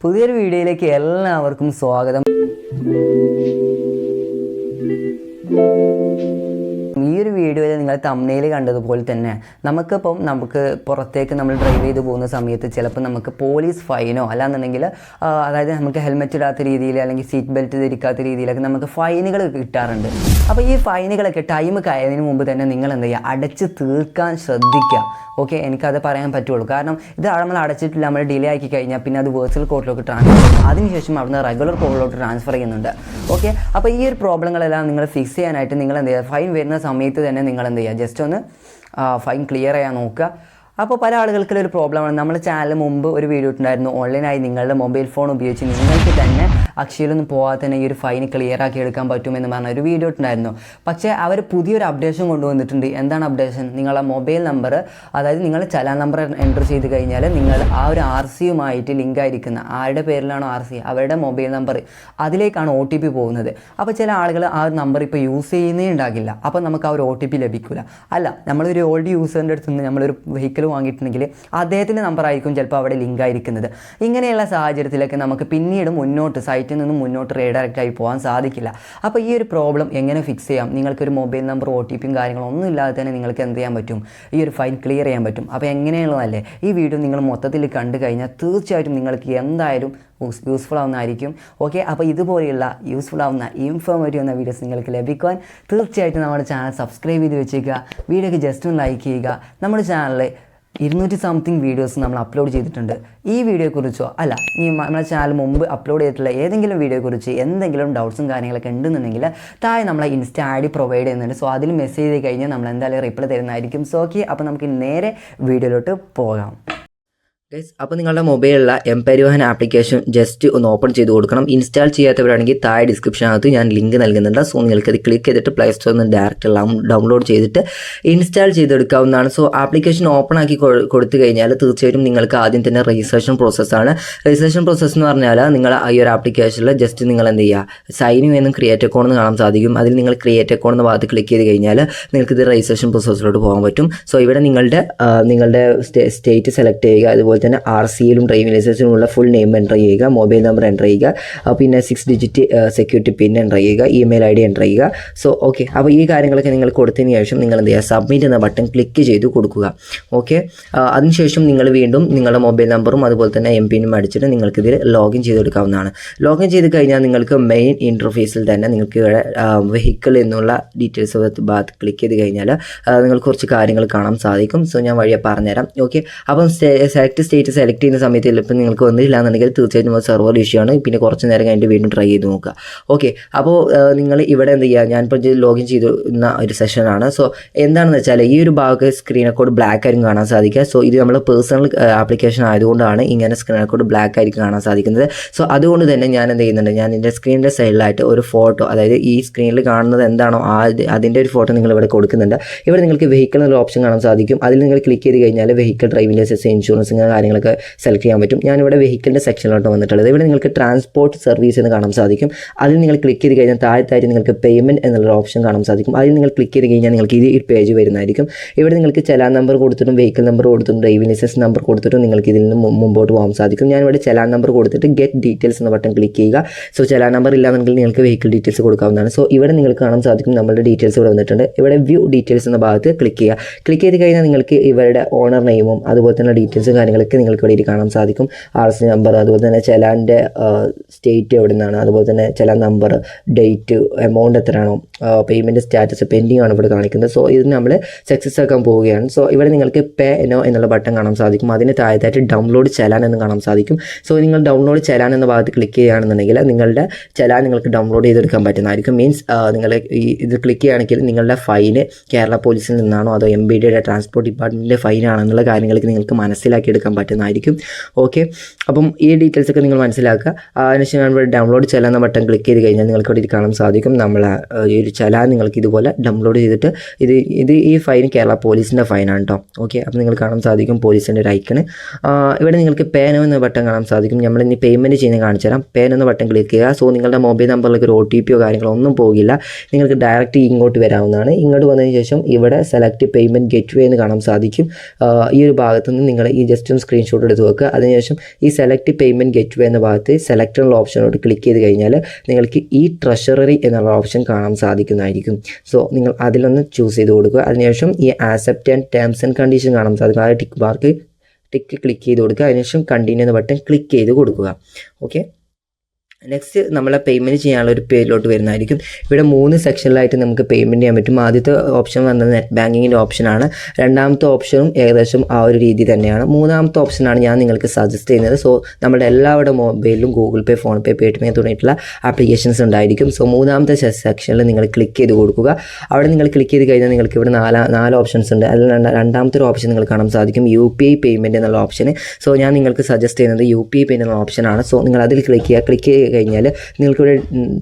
പുതിയൊരു വീഡിയോയിലേക്ക് എല്ലാവർക്കും സ്വാഗതം. ഈ ഒരു വീഡിയോയിൽ നിങ്ങൾ തംബ്നെയിൽ കണ്ടതുപോലെ തന്നെ നമുക്ക് പുറത്തേക്ക് നമ്മൾ ഡ്രൈവ് ചെയ്ത് പോകുന്ന സമയത്ത് ചിലപ്പോൾ നമുക്ക് പോലീസ് ഫൈനോ അല്ലാന്നുണ്ടെങ്കിൽ അതായത് നമുക്ക് ഹെൽമെറ്റ് ഇടാത്ത രീതിയിൽ അല്ലെങ്കിൽ സീറ്റ് ബെൽറ്റ് ധരിക്കാത്ത രീതിയിലൊക്കെ നമുക്ക് ഫൈനുകൾ കിട്ടാറുണ്ട്. അപ്പോൾ ഈ ഫൈനുകളൊക്കെ ടൈം കഴിയുന്നതിന് മുമ്പ് തന്നെ നിങ്ങൾ എന്ത് ചെയ്യുക, അടച്ച് തീർക്കാൻ ശ്രദ്ധിക്കുക. ഓക്കെ, എനിക്കത് പറയാൻ പറ്റുള്ളൂ. കാരണം ഇത് നമ്മൾ അടച്ചിട്ടില്ല, നമ്മൾ ഡിലേ ആക്കി കഴിഞ്ഞാൽ പിന്നെ അത് വെർച്വൽ കോർട്ടിലോട്ട് ട്രാൻസ്ഫർ ചെയ്യും. അതിനുശേഷം അവിടുന്ന് റെഗുലർ കോർട്ടിലോട്ട് ട്രാൻസ്ഫർ ചെയ്യുന്നുണ്ട്. ഓക്കെ, അപ്പോൾ ഈ ഒരു പ്രോബ്ലങ്ങളെല്ലാം നിങ്ങൾ ഫിക്സ് ചെയ്യാനായിട്ട് നിങ്ങൾ എന്ത് ചെയ്യുക, ഫൈൻ വരുന്ന സമയത്ത് തന്നെ നിങ്ങൾ എന്ത് ചെയ്യുക, ജസ്റ്റ് ഒന്ന് ഫൈൻ ക്ലിയർ ചെയ്യാൻ നോക്കുക. അപ്പോൾ പല ആളുകൾക്കുള്ള ഒരു പ്രോബ്ലമാണ്. നമ്മൾ ചാനൽ മുമ്പ് ഒരു വീഡിയോ ഇട്ടുണ്ടായിരുന്നു, ഓൺലൈനായി നിങ്ങളുടെ മൊബൈൽ ഫോൺ ഉപയോഗിച്ച് നിങ്ങൾക്ക് തന്നെ അക്ഷയയിലൊന്നും പോകാതെ തന്നെ ഈ ഒരു ഫൈൻ ക്ലിയർ ആക്കി എടുക്കാൻ പറ്റുമെന്ന് പറഞ്ഞ ഒരു വീഡിയോ ഇട്ടുണ്ടായിരുന്നു. പക്ഷേ അവർ പുതിയൊരു അപ്ഡേഷൻ കൊണ്ടുവന്നിട്ടുണ്ട്. എന്താണ് അപ്ഡേഷൻ? നിങ്ങളെ മൊബൈൽ നമ്പർ, അതായത് നിങ്ങൾ ചലാൻ നമ്പർ എൻ്റർ ചെയ്ത് കഴിഞ്ഞാൽ നിങ്ങൾ ആ ഒരു RC-യുമായിട്ട് ലിങ്ക് ആയിരിക്കുന്ന ആരുടെ പേരിലാണോ RC, അവരുടെ മൊബൈൽ നമ്പർ, അതിലേക്കാണ് OTP പോകുന്നത്. അപ്പോൾ ചില ആളുകൾ ആ ഒരു നമ്പർ ഇപ്പോൾ യൂസ് ചെയ്യുന്നേ ഉണ്ടാകില്ല. അപ്പോൾ നമുക്ക് ആ ഒരു OTP ലഭിക്കില്ല. അല്ല, നമ്മളൊരു ഓൾഡ് യൂസറിൻ്റെ അടുത്ത് നിന്ന് നമ്മളൊരു വെഹിക്കിൾ വാങ്ങിയിട്ടുണ്ടെങ്കിൽ അദ്ദേഹത്തിൻ്റെ നമ്പർ ആയിരിക്കും ചിലപ്പോൾ അവിടെ ലിങ്ക് ആയിരിക്കുന്നത്. ഇങ്ങനെയുള്ള സാഹചര്യത്തിലൊക്കെ നമുക്ക് പിന്നീട് മുന്നോട്ട് സൈറ്റിൽ നിന്നും മുന്നോട്ട് റീഡയറക്റ്റ് ആയി പോകാൻ സാധിക്കില്ല. അപ്പോൾ ഈ ഒരു പ്രോബ്ലം എങ്ങനെ ഫിക്സ് ചെയ്യാം? നിങ്ങൾക്കൊരു മൊബൈൽ നമ്പർ OTPയും കാര്യങ്ങളൊന്നും ഇല്ലാതെ തന്നെ നിങ്ങൾക്ക് എന്ത് ചെയ്യാൻ പറ്റും, ഈ ഒരു ഫൈൻ ക്ലിയർ ചെയ്യാൻ പറ്റും. അപ്പോൾ എങ്ങനെയുള്ളതല്ലേ ഈ വീഡിയോ നിങ്ങൾ മൊത്തത്തിൽ കണ്ടു കഴിഞ്ഞാൽ തീർച്ചയായിട്ടും നിങ്ങൾക്ക് എന്തായാലും യൂസ്ഫുൾ ആവുന്നതായിരിക്കും. ഓക്കെ, അപ്പോൾ ഇതുപോലെയുള്ള യൂസ്ഫുൾ ആവുന്ന ഇൻഫോർമേറ്റീവ് എന്ന വീഡിയോസ് നിങ്ങൾക്ക് ലഭിക്കുവാൻ തീർച്ചയായിട്ടും നമ്മുടെ ചാനൽ സബ്സ്ക്രൈബ് ചെയ്ത് വെച്ചേക്കുക. വീഡിയോക്ക് ജസ്റ്റ് ഒന്ന് ലൈക്ക് ചെയ്യുക. നമ്മുടെ ചാനലിൽ 200-something വീഡിയോസ് നമ്മൾ അപ്ലോഡ് ചെയ്തിട്ടുണ്ട്. ഈ വീഡിയോയെക്കുറിച്ചോ അല്ല നമ്മുടെ ചാനൽ മുമ്പ് അപ്ലോഡ് ചെയ്തിട്ടുള്ള ഏതെങ്കിലും വീഡിയോയെക്കുറിച്ച് എന്തെങ്കിലും ഡൗട്ട്സും കാര്യങ്ങളൊക്കെ ഉണ്ടെന്നുണ്ടെങ്കിൽ താഴെ നമ്മളെ ഇൻസ്റ്റാ ID പ്രൊവൈഡ് ചെയ്യുന്നുണ്ട്. സോ അതിൽ മെസ്സേജ് ചെയ്ത് കഴിഞ്ഞാൽ നമ്മൾ എന്തായാലും റിപ്ലൈ തരുന്നതായിരിക്കും. സോ ഓക്കെ, അപ്പോൾ നമുക്ക് നേരെ വീഡിയോയിലോട്ട് പോകാം. അപ്പോൾ നിങ്ങളുടെ മൊബൈലിലുള്ള എംപരിവാഹൻ ആപ്ലിക്കേഷൻ ജസ്റ്റ് ഒന്ന് ഓപ്പൺ ചെയ്ത് കൊടുക്കണം. ഇൻസ്റ്റാൾ ചെയ്യാത്തവരാണെങ്കിൽ താഴെ ഡിസ്ക്രിപ്ഷനകത്ത് ഞാൻ ലിങ്ക് നൽകുന്നുണ്ട്. സോ നിങ്ങൾക്കത് ക്ലിക്ക് ചെയ്തിട്ട് പ്ലേ സ്റ്റോറിൽ നിന്ന് ഡയറക്റ്റ് ഡൗൺലോഡ് ചെയ്തിട്ട് ഇൻസ്റ്റാൾ ചെയ്തെടുക്കാവുന്നതാണ്. സോ ആപ്ലിക്കേഷൻ ഓപ്പൺ ആക്കി കൊടുത്തു കഴിഞ്ഞാൽ തീർച്ചയായിട്ടും നിങ്ങൾക്ക് ആദ്യം തന്നെ രജിസ്ട്രേഷൻ പ്രോസസ്സാണ്. രജിസ്ട്രേഷൻ പ്രോസസ്സ് എന്ന് പറഞ്ഞാൽ നിങ്ങൾ ഈ ഒരു ആപ്ലിക്കേഷനിൽ ജസ്റ്റ് നിങ്ങൾ എന്ത് ചെയ്യുക, സൈൻ ഇൻ എന്നും ക്രിയേറ്റ് അക്കൗണ്ട് എന്ന് കാണാൻ സാധിക്കും. അതിൽ നിങ്ങൾ ക്രിയേറ്റ് അക്കൗണ്ട് എന്ന ഭാഗത്ത് ക്ലിക്ക് ചെയ്ത് കഴിഞ്ഞാൽ നിങ്ങൾക്ക് ഇത് രജിസ്ട്രേഷൻ പ്രോസസ്സിലോട്ട് പോകാൻ പറ്റും. സോ ഇവിടെ നിങ്ങളുടെ സ്റ്റേറ്റ് സെലക്ട് ചെയ്യുക. അതുപോലെ തന്നെ RC-യിലും ഡ്രൈവിംഗ് ലൈസൻസിലുമുള്ള ഫുൾ നെയിം എൻ്റർ ചെയ്യുക, മൊബൈൽ നമ്പർ എൻ്റർ ചെയ്യുക, പിന്നെ 6 ഡിജിറ്റ് സെക്യൂരിറ്റി പിൻ എൻ്റർ ചെയ്യുക, ഇമെയിൽ ID എൻ്റർ ചെയ്യുക. സോ ഓക്കെ, അപ്പോൾ ഈ കാര്യങ്ങളൊക്കെ നിങ്ങൾ കൊടുത്തതിന് ശേഷം നിങ്ങൾ എന്ത് ചെയ്യുക, സബ്മിറ്റ് എന്ന ബട്ടൺ ക്ലിക്ക് ചെയ്ത് കൊടുക്കുക. ഓക്കെ, അതിനുശേഷം നിങ്ങൾ വീണ്ടും നിങ്ങളുടെ മൊബൈൽ നമ്പറും അതുപോലെ തന്നെ MPIN അടിച്ചിട്ട് നിങ്ങൾക്കിതിൽ ലോഗിൻ ചെയ്തെടുക്കാവുന്നതാണ്. ലോഗിൻ ചെയ്ത് കഴിഞ്ഞാൽ നിങ്ങൾക്ക് മെയിൻ ഇൻ്റർഫേസിൽ തന്നെ നിങ്ങൾക്ക് ഇവിടെ വെഹിക്കിൾ എന്നുള്ള ഡീറ്റെയിൽസ് ഭാഗത്ത് ക്ലിക്ക് ചെയ്ത് കഴിഞ്ഞാൽ നിങ്ങൾക്ക് കുറച്ച് കാര്യങ്ങൾ കാണാൻ സാധിക്കും. സോ ഞാൻ വഴിയെ പറഞ്ഞുതരാം. ഓക്കെ, അപ്പം സെലക്ട് സ്റ്റേറ്റ് സെലക്ട് ചെയ്യുന്ന സമയത്ത് ചിലപ്പോൾ നിങ്ങൾക്ക് വന്നില്ല എന്നുണ്ടെങ്കിൽ തീർച്ചയായിട്ടും സെർവർ ഇഷ്യൂ ആണ്. പിന്നെ കുറച്ച് നേരം കഴിഞ്ഞിട്ട് വീണ്ടും ട്രൈ ചെയ്ത് നോക്കുക. ഓക്കെ, അപ്പോൾ നിങ്ങൾ ഇവിടെ എന്ത് ചെയ്യുക, ഞാനിപ്പോൾ ലോഗിൻ ചെയ്യുന്ന ഒരു സെഷനാണ്. സോ എന്താണെന്ന് വെച്ചാൽ ഈ ഒരു ഭാഗത്ത് സ്ക്രീൻ റെക്കോർഡ് ബ്ലാക്ക് ആയിരിക്കും കാണാൻ സാധിക്കുക. സോ ഇത് നമ്മൾ പേഴ്സണൽ ആപ്ലിക്കേഷൻ ആയതുകൊണ്ടാണ് ഇങ്ങനെ സ്ക്രീൻ റെക്കോർഡ് ബ്ലാക്ക് ആയിരിക്കും കാണാൻ സാധിക്കുന്നത്. സോ അതുകൊണ്ട് തന്നെ ഞാൻ എന്ത് ചെയ്യുന്നുണ്ട്, ഞാൻ എൻ്റെ സ്ക്രീനിൻ്റെ സൈഡിലായിട്ട് ഒരു ഫോട്ടോ, അതായത് ഈ സ്ക്രീനിൽ കാണുന്നത് എന്താണോ അതിൻ്റെ ഒരു ഫോട്ടോ നിങ്ങൾ ഇവിടെ കൊടുക്കുന്നുണ്ട്. ഇവിടെ നിങ്ങൾക്ക് വെഹിക്കിൾ എന്നുള്ള ഓപ്ഷൻ കാണാൻ സാധിക്കും. അതിൽ നിങ്ങൾ ക്ലിക്ക് ചെയ്ത് കഴിഞ്ഞാൽ വെഹിക്കിൾ, ഡ്രൈവിംഗ് ലൈസൻസ്, ഇൻഷുറൻസ് ഇങ്ങനെ കാര്യങ്ങളൊക്കെ സെലക്ട് ചെയ്യാൻ പറ്റും. ഞാനിവിടെ വെഹിക്കിളിൻ്റെ സെക്ഷനിലോട്ട് വന്നിട്ടുള്ളത്. ഇവിടെ നിങ്ങൾക്ക് ട്രാൻസ്പോർട്ട് സർവീസ് എന്ന് കാണാൻ സാധിക്കും. അതിൽ നിങ്ങൾ ക്ലിക്ക് ചെയ്ത് കഴിഞ്ഞാൽ താഴത്തായിട്ട് നിങ്ങൾക്ക് പേയ്മെൻറ്റ് എന്നുള്ള ഓപ്ഷൻ കാണാൻ സാധിക്കും. അതിൽ നിങ്ങൾ ക്ലിക്ക് ചെയ്ത് കഴിഞ്ഞാൽ നിങ്ങൾക്ക് ഈ പേജ് വരുന്നതായിരിക്കും. ഇവിടെ നിങ്ങൾക്ക് ചലാൻ നമ്പർ കൊടുത്തിട്ടും വെഹിക്കിൾ നമ്പർ കൊടുത്തിട്ടും ഡ്രൈവിംഗ് ലൈസൻസ് നമ്പർ കൊടുത്തിട്ടും നിങ്ങൾക്ക് ഇതിൽ നിന്ന് മുമ്പോട്ട് പോകാൻ സാധിക്കും. ഞാനിവിടെ ചലാൻ നമ്പർ കൊടുത്തിട്ട് ഗെറ്റ് ഡീറ്റെയിൽസ് എന്ന ബട്ടൺ ക്ലിക്ക് ചെയ്യുക. സോ ചലാൻ നമ്പർ ഇല്ലാന്നെങ്കിൽ നിങ്ങൾക്ക് വെഹിക്കിൾ ഡീറ്റെയിൽസ് കൊടുക്കാവുന്നതാണ്. സോ ഇവിടെ നിങ്ങൾക്ക് കാണാൻ സാധിക്കും നമ്മളുടെ ഡീറ്റെയിൽസ് ഇവിടെ വന്നിട്ടുണ്ട്. ഇവിടെ വ്യൂ ഡീറ്റെയിൽസ് എന്ന ഭാഗത്ത് ക്ലിക്ക് ചെയ്യുക. ക്ലിക്ക് ചെയ്ത് കഴിഞ്ഞാൽ നിങ്ങൾക്ക് ഇവരുടെ ഓണർ നെയിമും അതുപോലെ തന്നെ ഡീറ്റെയിൽസും കാര്യങ്ങളൊക്കെ നിങ്ങൾക്ക് ഇവിടെ കാണാൻ സാധിക്കും. RC നമ്പർ, അതുപോലെ തന്നെ ചലാൻ്റെ സ്റ്റേറ്റ് എവിടെ നിന്നാണ്, അതുപോലെ തന്നെ ചലാൻ നമ്പർ, ഡേറ്റ്, എമൗണ്ട് എത്രയാണോ, പേയ്മെൻറ്റ് സ്റ്റാറ്റസ് പെൻഡിങ് ആണ് ഇവിടെ കാണിക്കുന്നത്. സോ ഇത് നമ്മൾ സക്സസ് ആക്കാൻ പോവുകയാണ്. സോ ഇവിടെ നിങ്ങൾക്ക് പേ നോ എന്നുള്ള ബട്ടൺ കാണാൻ സാധിക്കും. അതിന് താഴത്തായിട്ട് ഡൗൺലോഡ് ചലാൻ എന്ന് കാണാൻ സാധിക്കും. സോ നിങ്ങൾ ഡൗൺലോഡ് ചലാൻ എന്ന ഭാഗത്ത് ക്ലിക്ക് ചെയ്യുകയാണെന്നുണ്ടെങ്കിൽ നിങ്ങളുടെ ചലാൻ നിങ്ങൾക്ക് ഡൗൺലോഡ് ചെയ്തെടുക്കാൻ പറ്റുന്നതായിരിക്കും. മീൻസ് നിങ്ങൾ ഇത് ക്ലിക്ക് ചെയ്യുകയാണെങ്കിൽ നിങ്ങളുടെ ഫൈന് കേരള പോലീസിൽ നിന്നാണോ അതോ MBDയുടെ ട്രാൻസ്പോർട്ട് ഡിപ്പാർട്ട്മെൻറ്റിൻ്റെ ഫൈനാണെന്നുള്ള കാര്യങ്ങൾക്ക് നിങ്ങൾക്ക് മനസ്സിലാക്കിയെടുക്കാൻ പറ്റുന്നതായിരിക്കും. ഓക്കെ, അപ്പം ഈ ഡീറ്റെയിൽസ് ഒക്കെ നിങ്ങൾ മനസ്സിലാക്കുക. അതിനുശേഷം ഞാൻ ഇവിടെ ഡൗൺലോഡ് ചലാൻ എന്ന ബട്ടൺ ക്ലിക്ക് ചെയ്ത് കഴിഞ്ഞാൽ നിങ്ങൾക്ക് ഇവിടെ കാണാൻ സാധിക്കും നമ്മൾ ഈ ഒരു ചലാൻ നിങ്ങൾക്ക് ഇതുപോലെ ഡൗൺലോഡ് ചെയ്തിട്ട് ഈ ഫൈൻ കേരള പോലീസിൻ്റെ ഫൈനാണ് കേട്ടോ. ഓക്കെ, അപ്പോൾ നിങ്ങൾ കാണാൻ സാധിക്കും പോലീസിൻ്റെ ഒരു ഐക്കണ്. ഇവിടെ നിങ്ങൾക്ക് പേ നോ എന്ന ബട്ടൺ കാണാൻ സാധിക്കും. നമ്മളിനി പേയ്മെൻറ്റ് ചെയ്യുന്നത് കാണിച്ചു തരാം. പേ നോ എന്ന ബട്ടൺ ക്ലിക്ക് ചെയ്യുക. സോ നിങ്ങളുടെ മൊബൈൽ നമ്പറിലേക്ക് ഒരു OTPയോ കാര്യങ്ങളോ ഒന്നും പോകില്ല. നിങ്ങൾക്ക് ഡയറക്റ്റ് ഇങ്ങോട്ട് വരാവുന്നതാണ്. ഇങ്ങോട്ട് വന്നതിന് ശേഷം ഇവിടെ സെലക്ട് പേയ്മെൻറ്റ് ഗേറ്റ് വേ എന്ന് കാണാൻ സാധിക്കും. ഈ ഒരു ഭാഗത്തു നിന്ന് നിങ്ങൾ ഈ ജസ്റ്റ് ഒന്ന് സ്ക്രീൻഷോട്ട് എടുത്ത് വെക്കുക. അതിനുശേഷം ഈ സെലക്ട് പേയ്മെൻറ്റ് ഗെറ്റ് വേ എന്ന ഭാഗത്ത് സെലക്ട് എന്നുള്ള ഓപ്ഷനോട് ക്ലിക്ക് ചെയ്ത് കഴിഞ്ഞാൽ നിങ്ങൾക്ക് ഈ ട്രഷററി എന്നുള്ള ഓപ്ഷൻ കാണാൻ സാധിക്കുന്നതായിരിക്കും. സോ നിങ്ങൾ അതിലൊന്ന് ചൂസ് ചെയ്ത് കൊടുക്കുക. അതിനുശേഷം ഈ accept and terms and condition കാണാൻ സാധിക്കും. ആ ടിക്ക് ക്ലിക്ക് ചെയ്ത് കൊടുക്കുക. അതിനുശേഷം കണ്ടിന്യൂ എന്ന ബട്ടൺ ക്ലിക്ക് ചെയ്ത് കൊടുക്കുക. ഓക്കെ, നെക്സ്റ്റ് നമ്മളെ പേയ്മെൻറ്റ് ചെയ്യാനുള്ള ഒരു പേജിലോട്ട് വരുന്നതായിരിക്കും. ഇവിടെ 3 സെക്ഷനിലായിട്ട് നമുക്ക് പേയ്മെൻറ്റ് ചെയ്യാൻ പറ്റും. ആദ്യത്തെ ഓപ്ഷൻ വന്നത് നെറ്റ് ബാങ്കിങ്ങിൻ്റെ ഓപ്ഷനാണ്. രണ്ടാമത്തെ ഓപ്ഷനും ഏകദേശം ആ ഒരു രീതി തന്നെയാണ്. മൂന്നാമത്തെ ഓപ്ഷനാണ് ഞാൻ നിങ്ങൾക്ക് സജസ്റ്റ് ചെയ്യുന്നത്. സോ നമ്മുടെ എല്ലാവരുടെ മൊബൈലിലും ഗൂഗിൾ പേ, ഫോൺ പേ, പേടിഎം തുടങ്ങിയിട്ടുള്ള ആപ്ലിക്കേഷൻസ് ഉണ്ടായിരിക്കും. സോ മൂന്നാമത്തെ സെക്ഷനിൽ നിങ്ങൾ ക്ലിക്ക് ചെയ്ത് കൊടുക്കുക. അവിടെ നിങ്ങൾ ക്ലിക്ക് ചെയ്ത് കഴിഞ്ഞാൽ നിങ്ങൾക്ക് ഇവിടെ നാല് ഓപ്ഷൻസ് ഉണ്ട്. അതിൽ രണ്ടാമത്തെ ഒരു ഓപ്ഷൻ നിങ്ങൾ കാണാൻ സാധിക്കും, UPI പേയ്മെൻറ്റ് എന്നുള്ള ഓപ്ഷൻ. സോ ഞാൻ നിങ്ങൾക്ക് സജസ്റ്റ് ചെയ്യുന്നത് UPI പേയ്മെൻറ്റ് എന്നുള്ള ഓപ്ഷനാണ്. സോ നിങ്ങൾ അതിൽ ക്ലിക്ക് കഴിഞ്ഞാൽ നിങ്ങൾക്കിവിടെ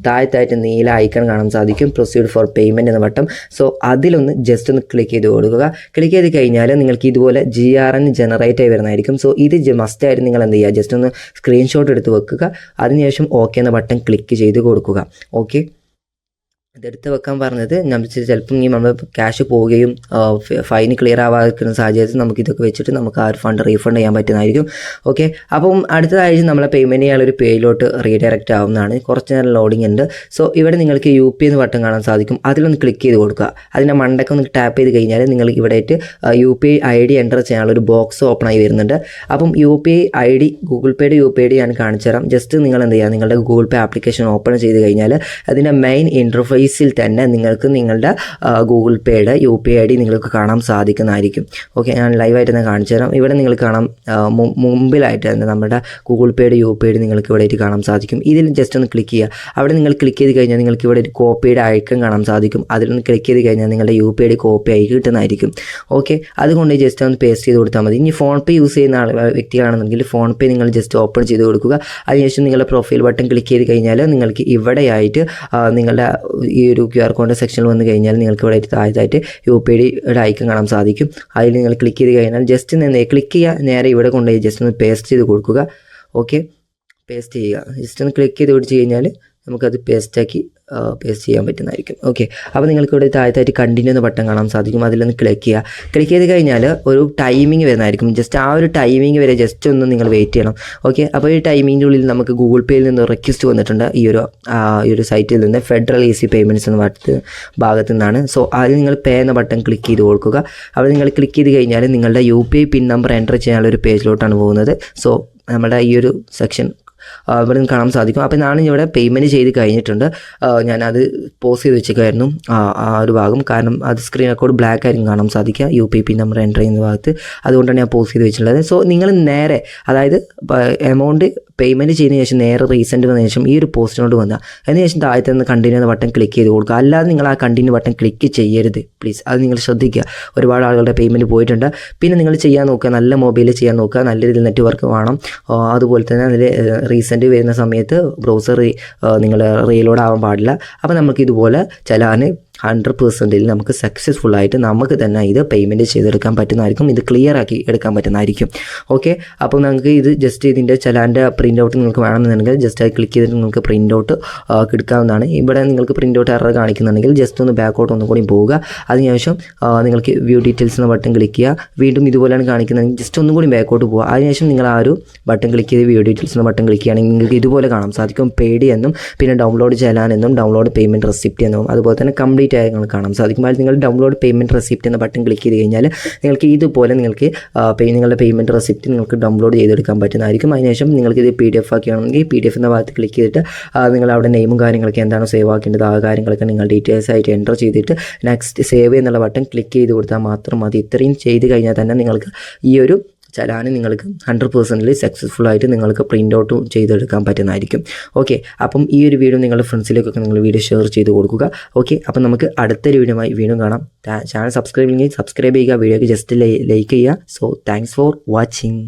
താഴത്തായിട്ട് നീല ഐക്കൺ കാണാൻ സാധിക്കും, പ്രൊസീഡ് ഫോർ പേയ്മെൻറ്റ് എന്ന ബട്ടൺ. സോ അതിലൊന്ന് ജസ്റ്റ് ഒന്ന് ക്ലിക്ക് ചെയ്ത് കൊടുക്കുക. ക്ലിക്ക് ചെയ്ത് കഴിഞ്ഞാൽ നിങ്ങൾക്ക് ഇതുപോലെ GRN ജനറേറ്റ് ആയി വരുന്നതായിരിക്കും. സോ ഇത് മസ്റ്റായിട്ട് നിങ്ങൾ എന്ത് ചെയ്യുക, ജസ്റ്റ് ഒന്ന് സ്ക്രീൻഷോട്ട് എടുത്ത് വെക്കുക. അതിനുശേഷം ഓക്കെ എന്ന ബട്ടൺ ക്ലിക്ക് ചെയ്ത് കൊടുക്കുക. ഓക്കെ, ഇതെടുത്ത് വെക്കാൻ പറഞ്ഞത് നമ്മൾ ചിലപ്പം ഈ നമ്മൾ ക്യാഷ് പോവുകയും ഫൈന് ക്ലിയർ ആവാതിരിക്കുന്ന സാഹചര്യത്തിൽ നമുക്ക് ഇതൊക്കെ വെച്ചിട്ട് നമുക്ക് ആ ഒരു ഫണ്ട് റീഫണ്ട് ചെയ്യാൻ പറ്റുന്നതായിരിക്കും. ഓക്കെ, അപ്പം അടുത്തതാഴ്ച നമ്മളെ പേയ്മെൻറ്റ് ചെയ്യാനുള്ളൊരു പേജിലോട്ട് റീഡയറക്റ്റ് ആവുന്നതാണ്. കുറച്ച് നേരം ലോഡിംഗ് ഉണ്ട്. സോ ഇവിടെ നിങ്ങൾക്ക് UPI എന്ന് ബട്ടൺ കാണാൻ സാധിക്കും. അതിലൊന്ന് ക്ലിക്ക് ചെയ്ത് കൊടുക്കുക. അതിൻ്റെ മണ്ടയ്ക്ക് ഒന്ന് ടാപ്പ് ചെയ്ത് കഴിഞ്ഞാൽ നിങ്ങൾക്ക് ഇവിടെ UPI ID എൻ്റർ ചെയ്യാനുള്ള ഒരു ബോക്സ് ഓപ്പൺ ആയി വരുന്നുണ്ട്. അപ്പം UPI ID ഗൂഗിൾ പേയുടെ UPI ID ഞാൻ കാണിച്ചു തരാം. ജസ്റ്റ് നിങ്ങൾ എന്ത് ചെയ്യുക, നിങ്ങളുടെ ഗൂഗിൾ പേ ആപ്ലിക്കേഷൻ ഓപ്പൺ ചെയ്ത് കഴിഞ്ഞാൽ അതിൻ്റെ മെയിൻ ഇൻ്റർഫേസിൽ തന്നെ നിങ്ങൾക്ക് നിങ്ങളുടെ ഗൂഗിൾ പേയുടെ UPI ID നിങ്ങൾക്ക് കാണാൻ സാധിക്കുന്നതായിരിക്കും. ഓക്കെ, ഞാൻ ലൈവായിട്ട് തന്നെ കാണിച്ചു തരാം. ഇവിടെ നിങ്ങൾ കാണാം, മുമ്പിലായിട്ട് തന്നെ നമ്മുടെ ഗൂഗിൾ പേയുടെ UPI ID നിങ്ങൾക്ക് ഇവിടെ ആയിട്ട് കാണാൻ സാധിക്കും. ഇതിൽ ജസ്റ്റ് ഒന്ന് ക്ലിക്ക് ചെയ്യുക. അവിടെ നിങ്ങൾ ക്ലിക്ക് ചെയ്ത് കഴിഞ്ഞാൽ നിങ്ങൾക്ക് ഇവിടെ ഒരു കോപ്പിയുടെ ഐക്കൺ കാണാൻ സാധിക്കും. അതിലൊന്ന് ക്ലിക്ക് ചെയ്ത് കഴിഞ്ഞാൽ നിങ്ങളുടെ UPI ID കോപ്പി ആയി കിട്ടുന്നതായിരിക്കും. ഓക്കെ, അതുകൊണ്ട് ജസ്റ്റ് ഒന്ന് പേസ്റ്റ് ചെയ്ത് കൊടുത്താൽ മതി. ഇനി ഫോൺ പേ യൂസ് ചെയ്യുന്ന വ്യക്തികളാണെന്നുണ്ടെങ്കിൽ ഫോൺ പേ നിങ്ങൾ ജസ്റ്റ് ഓപ്പൺ ചെയ്ത് കൊടുക്കുക. അതിനുശേഷം നിങ്ങളുടെ പ്രൊഫൈൽ ബട്ടൺ ക്ലിക്ക് ചെയ്ത് കഴിഞ്ഞാൽ നിങ്ങൾക്ക് ഇവിടെയായിട്ട് നിങ്ങളുടെ ഈ ഒരു QR കോഡ് സെക്ഷനിൽ വന്നു കഴിഞ്ഞാൽ നിങ്ങൾക്ക് ഇവിടെ താഴത്തായിട്ട് UPI ID ഐക്കൺ കാണാൻ സാധിക്കും. അതിൽ നിങ്ങൾ ക്ലിക്ക് ചെയ്ത് കഴിഞ്ഞാൽ ജസ്റ്റ് ക്ലിക്ക് ചെയ്യുക, നേരെ ഇവിടെ കൊണ്ടുപോയി ജസ്റ്റ് ഒന്ന് പേസ്റ്റ് ചെയ്ത് കൊടുക്കുക. ഓക്കെ, പേസ്റ്റ് ചെയ്യുക. ജസ്റ്റ് ഒന്ന് ക്ലിക്ക് ചെയ്ത് കൊടുത്ത് കഴിഞ്ഞാൽ നമുക്കത് പേസ്റ്റ് ചെയ്യാൻ പറ്റുന്നതായിരിക്കും. ഓക്കെ, അപ്പോൾ നിങ്ങൾക്ക് ഇവിടെ താഴത്തായിട്ട് കണ്ടിന്യൂ എന്ന ബട്ടൺ കാണാൻ സാധിക്കും. അതിലൊന്ന് ക്ലിക്ക് ചെയ്യുക. ക്ലിക്ക് ചെയ്ത് കഴിഞ്ഞാൽ ഒരു ടൈമിംഗ് വരുന്നതായിരിക്കും. ജസ്റ്റ് ആ ഒരു ടൈമിംഗ് വരെ ജസ്റ്റ് ഒന്ന് നിങ്ങൾ വെയിറ്റ് ചെയ്യണം. ഓക്കെ, അപ്പോൾ ഈ ടൈമിങ്ങിൻ്റെ ഉള്ളിൽ നമുക്ക് ഗൂഗിൾ പേയിൽ നിന്ന് റിക്വസ്റ്റ് വന്നിട്ടുണ്ട് ഈ ഒരു സൈറ്റിൽ നിന്ന്, ഫെഡറൽ ഈസി പേയ്മെൻറ്റ്സ് എന്ന ഭാഗത്തു നിന്നാണ്. സോ അതിൽ നിങ്ങൾ പേ എന്ന ബട്ടൺ ക്ലിക്ക് ചെയ്ത് കൊടുക്കുക. അവിടെ നിങ്ങൾ ക്ലിക്ക് ചെയ്ത് കഴിഞ്ഞാൽ നിങ്ങളുടെ UPI പിൻ നമ്പർ എൻ്റർ ചെയ്യാനുള്ള ഒരു പേജിലോട്ടാണ് പോകുന്നത്. സോ നമ്മുടെ ഈ ഒരു സെക്ഷൻ ഇവിടെ നിന്ന് കാണാൻ സാധിക്കും. അപ്പോൾ ഞാൻ ഇവിടെ പേയ്മെൻറ്റ് ചെയ്ത് കഴിഞ്ഞിട്ടുണ്ട്. ഞാനത് പോസ് ചെയ്ത് വെച്ചേക്കായിരുന്നു ആ ഒരു ഭാഗം. കാരണം അത് സ്ക്രീൻ റെക്കോർഡ് ബ്ലാക്ക് ആയിരിക്കും കാണാൻ സാധിക്കുക UPI പിൻ നമ്പർ എൻ്റർ ചെയ്യുന്ന ഭാഗത്ത്. അതുകൊണ്ടാണ് ഞാൻ പോസ് ചെയ്ത് വെച്ചിട്ടുള്ളത്. സോ നിങ്ങൾ നേരെ അതായത് എമൗണ്ട് പേയ്മെൻറ്റ് ചെയ്തതിന് ശേഷം നേരെ റീസെൻറ്റ് വന്നതിന് ശേഷം ഈ ഒരു പോസ്റ്റിനോട് വന്നാൽ അതിനുശേഷം താഴത്തെ നിന്ന് കണ്ടിന്യൂ എന്ന ബട്ടൺ ക്ലിക്ക് ചെയ്ത് കൊടുക്കുക. അല്ലാതെ നിങ്ങൾ ആ കണ്ടിന്യൂ ബട്ടൺ ക്ലിക്ക് ചെയ്യരുത് പ്ലീസ്. അത് നിങ്ങൾ ശ്രദ്ധിക്കുക. ഒരുപാട് ആളുകളുടെ പേയ്മെൻറ്റ് പോയിട്ടുണ്ട്. പിന്നെ നിങ്ങൾ ചെയ്യാൻ നോക്കുക, നല്ല മൊബൈലിൽ ചെയ്യാൻ നോക്കുക, നല്ല രീതിയിൽ നെറ്റ്വർക്ക് വേണം. അതുപോലെ തന്നെ അതിൽ റീസെൻറ്റ് വരുന്ന സമയത്ത് ബ്രൗസർ നിങ്ങൾ റീലോഡ് ആവാൻ പാടില്ല. അപ്പോൾ നമുക്ക് ഇതുപോലെ ചലാന് 100% നമുക്ക് സക്സസ്ഫുള്ളായിട്ട് നമുക്ക് തന്നെ ഇത് പേയ്മെൻറ്റ് ചെയ്തെടുക്കാൻ പറ്റുന്നതായിരിക്കും. ഇത് ക്ലിയർ ആക്കി എടുക്കാൻ പറ്റുന്നതായിരിക്കും. ഓക്കെ, അപ്പോൾ നിങ്ങൾക്ക് ഇത് ജസ്റ്റ് ഇതിൻ്റെ ചലാൻ്റെ പ്രിൻ്റ് ഔട്ട് നിങ്ങൾക്ക് വേണമെന്നുണ്ടെങ്കിൽ ജസ്റ്റ് അത് ക്ലിക്ക് ചെയ്തിട്ട് നിങ്ങൾക്ക് പ്രിൻ്റ് ഔട്ട് എടുക്കാവുന്നതാണ്. ഇവിടെ നിങ്ങൾക്ക് പ്രിൻ്റ് ഔട്ട് എറർ കാണിക്കുന്നുണ്ടെങ്കിൽ ജസ്റ്റ് ഒന്ന് ബാക്കോട്ട് ഒന്നും കൂടി പോവുക. അതിനുശേഷം നിങ്ങൾക്ക് വ്യൂ ഡീറ്റെയിൽസ് എന്ന ബട്ടൺ ക്ലിക്ക് ചെയ്യുക. വീണ്ടും ഇതുപോലെയാണ് കാണിക്കുന്നതെങ്കിൽ ജസ്റ്റ് ഒന്നും കൂടി ബാക്കോട്ട് പോകുക. അതിനുശേഷം നിങ്ങൾ ആ ഒരു ബട്ടൺ ക്ലിക്ക് ചെയ്ത് വ്യൂ ഡീറ്റെയിൽസ് എന്ന ബട്ടൺ ക്ലിക്ക് ചെയ്യുകയാണെങ്കിൽ നിങ്ങൾക്ക് ഇതുപോലെ കാണാൻ സാധിക്കും പെയ്ഡ് എന്നും പിന്നെ ഡൗൺലോഡ് ചലാൻ എന്നും ഡൗൺലോഡ് പേയ്മെൻറ്റ് റെസിപ്റ്റ് എന്നും അതുപോലെ തന്നെ കംപ്ലീറ്റ് ആയി കാണാൻ സാധിക്കും. അതിൽ നിങ്ങൾ ഡൗൺലോഡ് പേയ്മെൻറ്റ് റെസിപ്റ്റ് എന്ന ബട്ടൺ ക്ലിക്ക് ചെയ്ത് കഴിഞ്ഞാൽ നിങ്ങൾക്ക് ഇതുപോലെ നിങ്ങൾക്ക് നിങ്ങളുടെ പേയ്മെൻറ്റ് റെസിപ്റ്റ് നിങ്ങൾക്ക് ഡൗൺലോഡ് ചെയ്തെടുക്കാൻ പറ്റുന്നതായിരിക്കും. അതിനുശേഷം നിങ്ങൾക്ക് ഇത് PDF ആക്കുകയാണെങ്കിൽ PDF എന്ന ഭാഗത്ത് ക്ലിക്ക് ചെയ്തിട്ട് നിങ്ങൾ അവിടെ നെയിമും കാര്യങ്ങളൊക്കെ എന്താണോ സേവ് ആക്കേണ്ടത് ആ കാര്യങ്ങളൊക്കെ നിങ്ങൾ ഡീറ്റെയിൽസ് ആയിട്ട് എൻ്റർ ചെയ്തിട്ട് നെക്സ്റ്റ് സേവ് എന്നുള്ള ബട്ടൺ ക്ലിക്ക് ചെയ്ത് കൊടുത്താൽ മാത്രം മതി. ഇത്രയും ചെയ്ത് കഴിഞ്ഞാൽ തന്നെ നിങ്ങൾക്ക് ഈ ഒരു ചലാന് നിങ്ങൾക്ക് 100% സക്സസ്ഫുള്ളായിട്ട് നിങ്ങൾക്ക് പ്രിൻ്റ് ഔട്ടും ചെയ്തെടുക്കാൻ പറ്റുന്നതായിരിക്കും. ഓക്കെ, അപ്പം ഈ ഒരു വീഡിയോ നിങ്ങളുടെ ഫ്രണ്ട്സിലേക്കൊക്കെ നിങ്ങൾ വീഡിയോ ഷെയർ ചെയ്ത് കൊടുക്കുക. ഓക്കെ, അപ്പം നമുക്ക് അടുത്തൊരു വീഡിയോയുമായി വീണ്ടും കാണാം. ചാനൽ സബ്സ്ക്രൈബ് ചെയ്യുക, വീഡിയോക്ക് ജസ്റ്റ് ലൈക്ക് ചെയ്യുക. So thanks for watching.